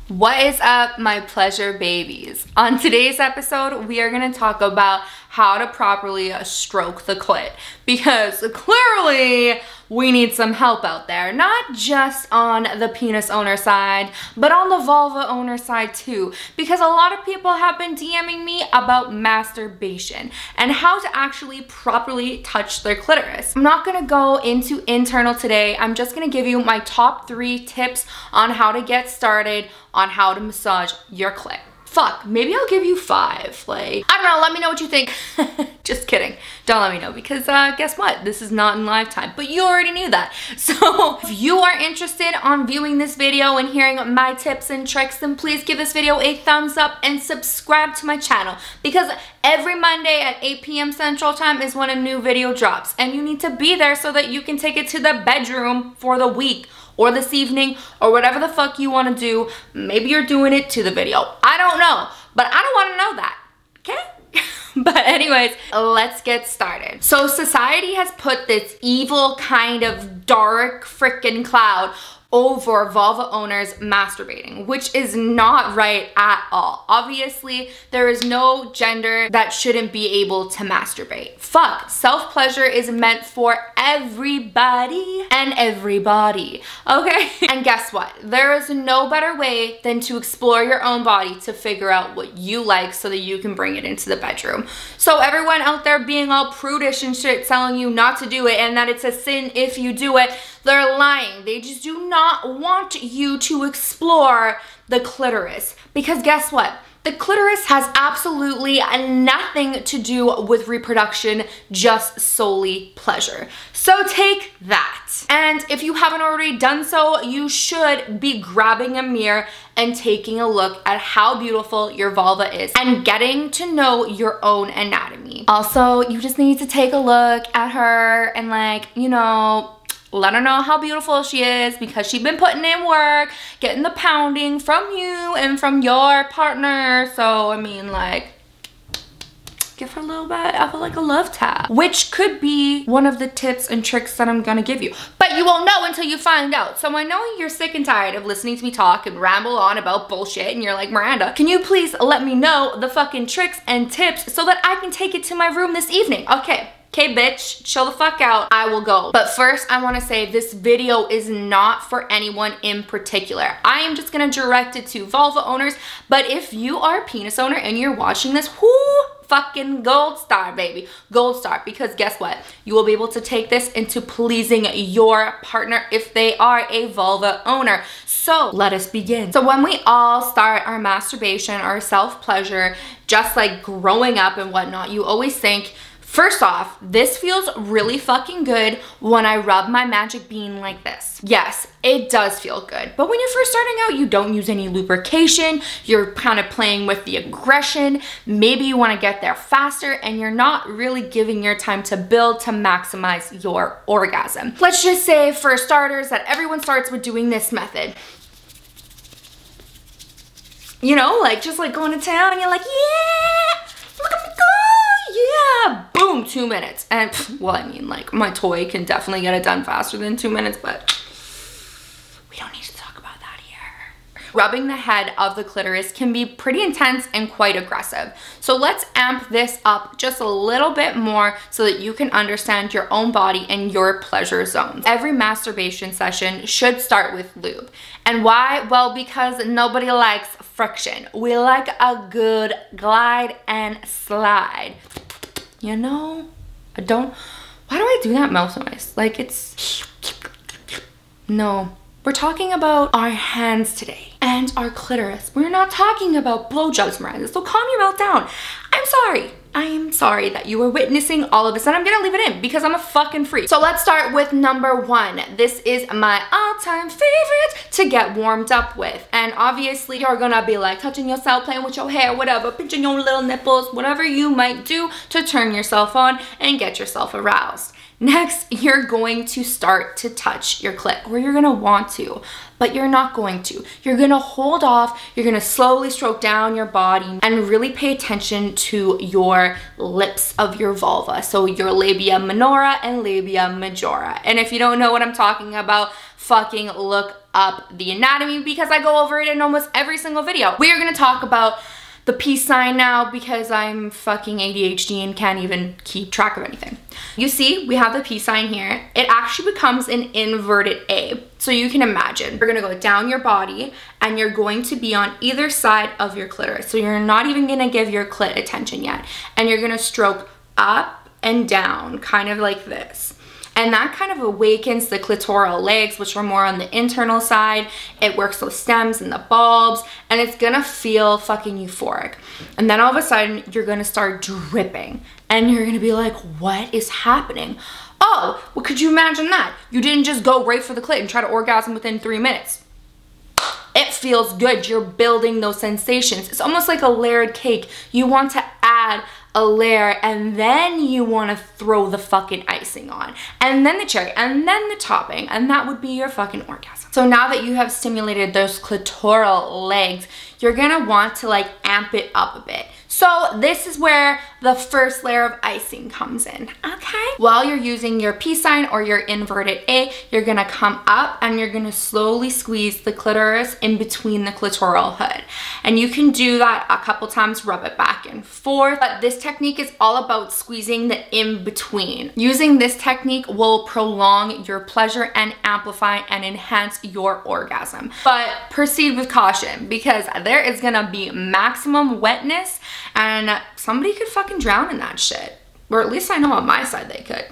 What is up, my pleasure babies? On today's episode, we are gonna talk about how to properly stroke the clit, because clearly we need some help out there, not just on the penis owner side, but on the vulva owner side too, because a lot of people have been DMing me about masturbation and how to actually properly touch their clitoris. I'm not gonna go into internal today. I'm just gonna give you my top 3 tips on how to get started on how to massage your clit. Fuck, maybe I'll give you 5. Like, I don't know, let me know what you think. Just kidding. Don't let me know, because guess what? This is not in live time, but you already knew that. So if you are interested on viewing this video and hearing my tips and tricks, then please give this video a thumbs up and subscribe to my channel, because every Monday at 8 p.m. Central Time is when a new video drops, and you need to be there so that you can take it to the bedroom for the week, or this evening, or whatever the fuck you want to do. Maybe you're doing it to the video. I don't know, but I don't want to know that, okay? But anyways, let's get started. So society has put this evil kind of dark freaking cloud over vulva owners masturbating, which is not right at all. Obviously, there is no gender that shouldn't be able to masturbate. Fuck, self-pleasure is meant for everybody and everybody, okay? And guess what? There is no better way than to explore your own body to figure out what you like so that you can bring it into the bedroom. So everyone out there being all prudish and shit, telling you not to do it and that it's a sin if you do it, they're lying. They just do not want you to explore the clitoris, because guess what? The clitoris has absolutely nothing to do with reproduction, just solely pleasure. So take that. And if you haven't already done so, you should be grabbing a mirror and taking a look at how beautiful your vulva is and getting to know your own anatomy. Also, you just need to take a look at her and, like, you know, let her know how beautiful she is, because she's been putting in work, getting the pounding from you and from your partner. So, I mean, like, give her a little bit of like a love tap, which could be one of the tips and tricks that I'm gonna give you. But you won't know until you find out. So I know you're sick and tired of listening to me talk and ramble on about bullshit, and you're like, Miranda, can you please let me know the fucking tricks and tips so that I can take it to my room this evening? Okay, bitch, chill the fuck out. I will go. But first, I want to say this video is not for anyone in particular. I am just going to direct it to vulva owners. But if you are a penis owner and you're watching this, whoo, fucking gold star, baby. Gold star. Because guess what? You will be able to take this into pleasing your partner if they are a vulva owner. So let us begin. So when we all start our masturbation, our self-pleasure, just like growing up and whatnot, you always think, first off, this feels really fucking good when I rub my magic bean like this. Yes, it does feel good. But when you're first starting out, you don't use any lubrication. You're kind of playing with the aggression. Maybe you want to get there faster, and you're not really giving your time to build to maximize your orgasm. Let's just say, for starters, that everyone starts with doing this method. You know, like just like going to town and you're like, yeah, look at me go. Yeah, boom, 2 minutes. And well, I mean, like, my toy can definitely get it done faster than 2 minutes, but we don't need to talk about that here. Rubbing the head of the clitoris can be pretty intense and quite aggressive. So let's amp this up just a little bit more so that you can understand your own body and your pleasure zones. Every masturbation session should start with lube. And why? Well, because nobody likes friction. We like a good glide and slide. You know? Why do I do that mouth noise? Like, it's... No. We're talking about our hands today and our clitoris. We're not talking about blowjobs, Miranda, so calm your mouth down. I'm sorry that you were witnessing all of this, and I'm gonna leave it in because I'm a fucking freak. So let's start with number 1. This is my all-time favorite to get warmed up with. And obviously you're gonna be like touching yourself, playing with your hair, whatever, pinching your little nipples, whatever you might do to turn yourself on and get yourself aroused. Next, you're going to start to touch your clit, or you're gonna want to, but you're not going to. You're gonna hold off, you're gonna slowly stroke down your body and really pay attention to your lips of your vulva. So your labia minora and labia majora. And if you don't know what I'm talking about, fucking look up the anatomy because I go over it in almost every single video. We are gonna talk about the peace sign now because I'm fucking ADHD and can't even keep track of anything. You see, we have the peace sign here. It actually becomes an inverted A. So you can imagine, you're gonna go down your body and you're going to be on either side of your clitoris. So you're not even gonna give your clit attention yet. And you're gonna stroke up and down, kind of like this. And that kind of awakens the clitoral legs, which are more on the internal side. It works those stems and the bulbs, and it's gonna feel fucking euphoric. And then all of a sudden, you're gonna start dripping. And you're gonna be like, what is happening? Oh, well, could you imagine that? You didn't just go right for the clit and try to orgasm within 3 minutes. It feels good. You're building those sensations. It's almost like a layered cake. You want to add a layer and then you want to throw the fucking icing on and then the cherry and then the topping, and that would be your fucking orgasm. So now that you have stimulated those clitoral legs, you're gonna want to like amp it up a bit. So this is where the first layer of icing comes in, okay? While you're using your peace sign or your inverted A, you're gonna come up and you're gonna slowly squeeze the clitoris in between the clitoral hood. And you can do that a couple times, rub it back and forth. But this technique is all about squeezing the in-between. Using this technique will prolong your pleasure and amplify and enhance your orgasm. But proceed with caution because there is gonna be maximum wetness and somebody could fucking drown in that shit. Or at least I know on my side they could.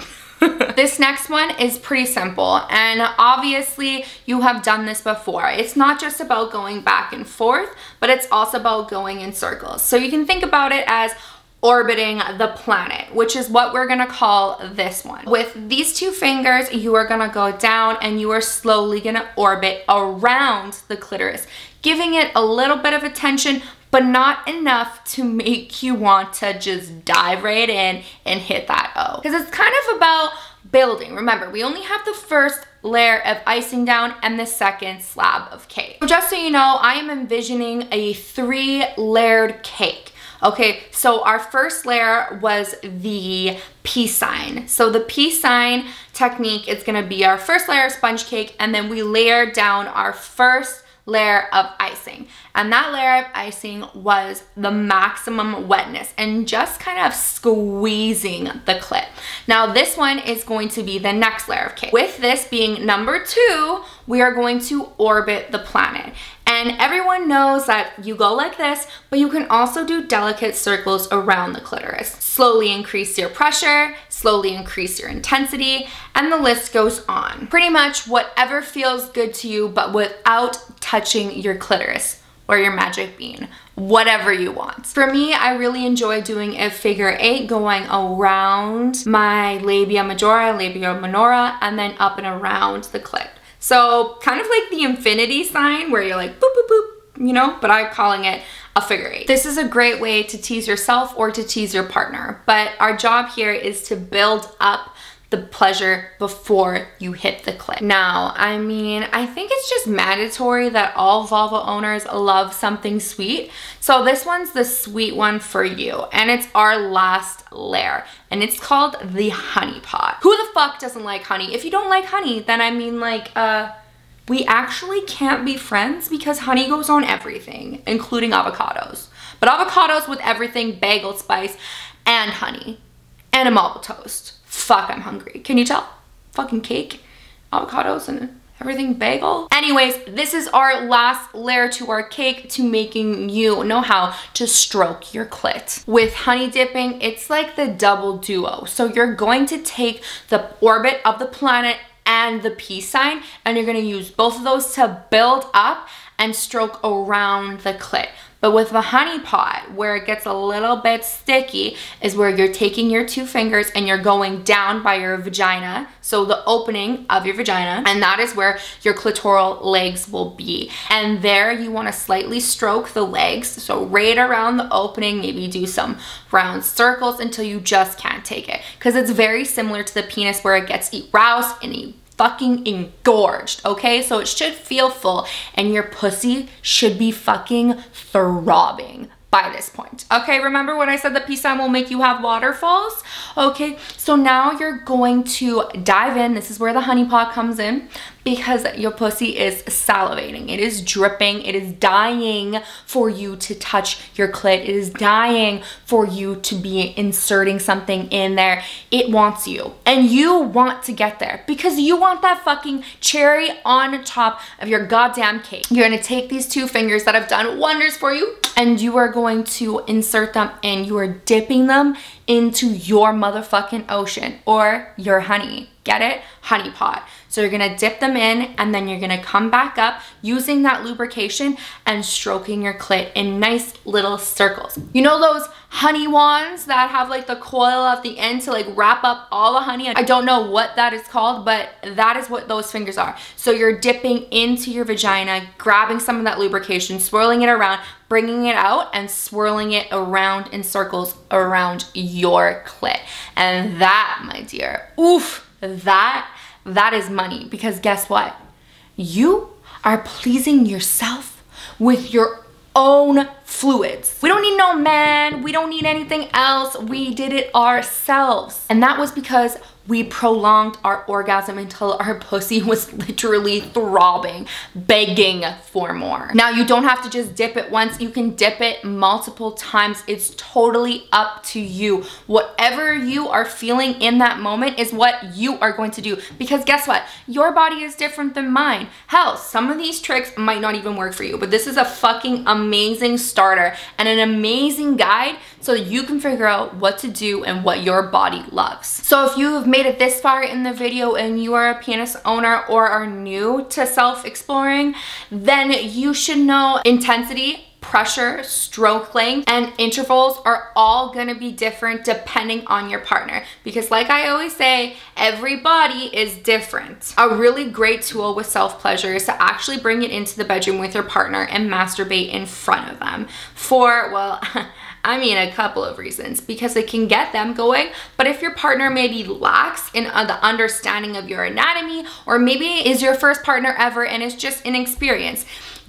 This next one is pretty simple, and obviously you have done this before. It's not just about going back and forth, but it's also about going in circles. So you can think about it as orbiting the planet, which is what we're gonna call this one. With these two fingers, you are gonna go down and you are slowly gonna orbit around the clitoris, giving it a little bit of attention, but not enough to make you want to just dive right in and hit that O. Because it's kind of about building. Remember, we only have the first layer of icing down and the second slab of cake. So just so you know, I am envisioning a 3-layered cake. Okay, so our first layer was the peace sign. So the peace sign technique is gonna be our first layer of sponge cake, and then we layer down our first layer of icing. And that layer of icing was the maximum wetness and just kind of squeezing the clit. Now this one is going to be the next layer of cake. With this being number 2, we are going to orbit the planet. And everyone knows that you go like this, but you can also do delicate circles around the clitoris. Slowly increase your pressure, slowly increase your intensity, and the list goes on. Pretty much whatever feels good to you, but without touching your clitoris or your magic bean, whatever you want. For me, I really enjoy doing a figure 8 going around my labia majora, labia minora, and then up and around the clit. So kind of like the infinity sign where you're like boop, boop, boop, you know, but I'm calling it a figure 8. This is a great way to tease yourself or to tease your partner, but our job here is to build up the pleasure before you hit the clit. Now, I mean, I think it's just mandatory that all vulva owners love something sweet. So this one's the sweet one for you, and it's our last layer, and it's called the honey pot. Who the fuck doesn't like honey? If you don't like honey, then I mean like, we actually can't be friends because honey goes on everything, including avocados. But avocados with everything, bagel spice, and honey, and a marble toast. Fuck, I'm hungry. Can you tell? Fucking cake, avocados, and everything bagel. Anyways, this is our last layer to our cake to making you know how to stroke your clit. With honey dipping, it's like the double duo. So you're going to take the orbit of the planet and the peace sign, and you're gonna use both of those to build up and stroke around the clit. But with the honey pot, where it gets a little bit sticky, is where you're taking your 2 fingers and you're going down by your vagina, so the opening of your vagina, and that is where your clitoral legs will be. And there you want to slightly stroke the legs, so right around the opening, maybe do some round circles until you just can't take it. Because it's very similar to the penis where it gets aroused and fucking engorged, okay? So it should feel full and your pussy should be fucking throbbing by this point. Okay, remember when I said the peace sign will make you have waterfalls? Okay, so now you're going to dive in. This is where the honey pot comes in. Because your pussy is salivating. It is dripping. It is dying for you to touch your clit. It is dying for you to be inserting something in there. It wants you. And you want to get there because you want that fucking cherry on top of your goddamn cake. You're gonna take these 2 fingers that have done wonders for you and you are going to insert them in. You are dipping them into your motherfucking ocean or your honey. Get it? Honey pot. So you're gonna dip them in and then you're gonna come back up using that lubrication and stroking your clit in nice little circles. You know those honey wands that have like the coil at the end to like wrap up all the honey? I don't know what that is called, but that is what those fingers are. So you're dipping into your vagina, grabbing some of that lubrication, swirling it around, bringing it out and swirling it around in circles around your clit. And that, my dear, oof, that is money, because guess what? You are pleasing yourself with your own fluids. We don't need no man. We don't need anything else. We did it ourselves. And that was because we prolonged our orgasm until our pussy was literally throbbing, begging for more. Now, you don't have to just dip it once. You can dip it multiple times. It's totally up to you. Whatever you are feeling in that moment is what you are going to do. Because guess what? Your body is different than mine. Hell, some of these tricks might not even work for you, but this is a fucking amazing starter and an amazing guide so that you can figure out what to do and what your body loves. So if you've made it this far in the video and you are a penis owner or are new to self-exploring, then you should know intensity, pressure, stroke length, and intervals are all gonna be different depending on your partner. Because like I always say, every body is different. A really great tool with self-pleasure is to actually bring it into the bedroom with your partner and masturbate in front of them for, well, I mean, a couple of reasons, because it can get them going. But if your partner maybe lacks in the understanding of your anatomy, or maybe is your first partner ever and is just inexperienced,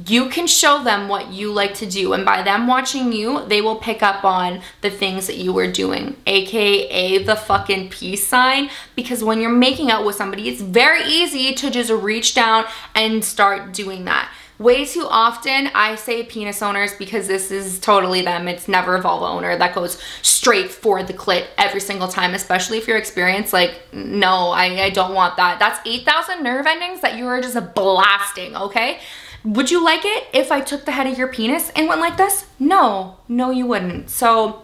you can show them what you like to do, and by them watching you, they will pick up on the things that you were doing, aka the fucking peace sign. Because when you're making out with somebody, it's very easy to just reach down and start doing that. Way too often, I say penis owners because this is totally them. It's never a vulva owner that goes straight for the clit every single time, especially if you're experienced. Like, no, I don't want that. That's 8,000 nerve endings that you are just blasting, okay? Would you like it if I took the head of your penis and went like this? No, you wouldn't. So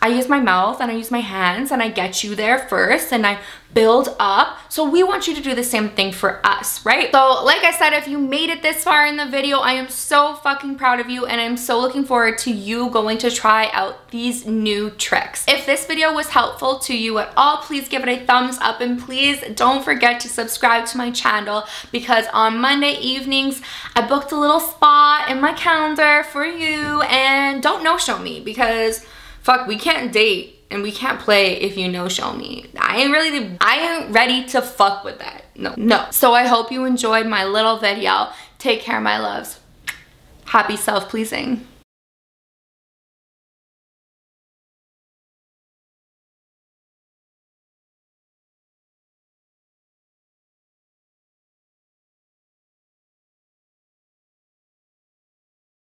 I use my mouth and I use my hands and I get you there first and I build up. So we want you to do the same thing for us, right? So like I said, if you made it this far in the video, I am so fucking proud of you and I'm so looking forward to you going to try out these new tricks. If this video was helpful to you at all, please give it a thumbs up and please don't forget to subscribe to my channel, because on Monday evenings, I booked a little spot in my calendar for you. And don't no-show me, because fuck, we can't date and we can't play if you no-show me. I ain't ready to fuck with that. No. So I hope you enjoyed my little video. Take care, my loves. Happy self-pleasing.